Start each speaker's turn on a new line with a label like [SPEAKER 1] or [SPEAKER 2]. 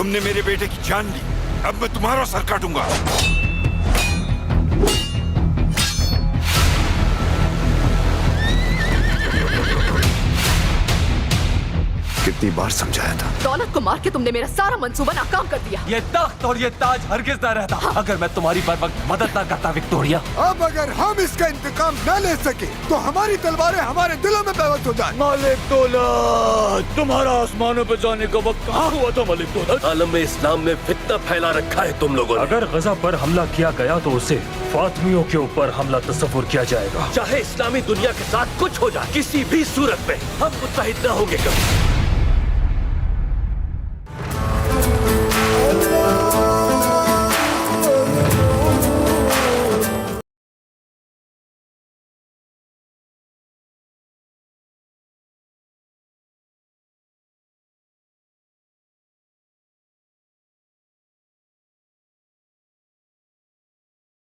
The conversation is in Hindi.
[SPEAKER 1] तुमने मेरे बेटे की जान ली, अब मैं तुम्हारा सर काटूंगा। कितनी बार समझाया था।
[SPEAKER 2] दौलत को मार के तुमने मेरा सारा मंसूबा नाकाम कर दिया।
[SPEAKER 3] ये तख्त और ये ताज हरगिज न रहता अगर मैं तुम्हारी बर वक्त मदद न करता विक्टोरिया।
[SPEAKER 4] अब अगर हम इसका इंतकाम न ले सके तो हमारी तलवारें हमारे दिलों में पैवस्त हो जाए।
[SPEAKER 5] मालिक दौलत, तुम्हारा आसमानों पे जाने का वक्त कहाँ हुआ था मालिक दौलत?
[SPEAKER 6] आलम इस्लाम में फितना फैला रखा है तुम लोगों ने।
[SPEAKER 7] अगर गजा पर हमला किया गया तो उसे फातमियों के ऊपर हमला तस्वुर किया जाएगा।
[SPEAKER 6] चाहे इस्लामी दुनिया के साथ कुछ हो जाए, किसी भी सूरत में हम मुत्तहिद न होंगे कभी।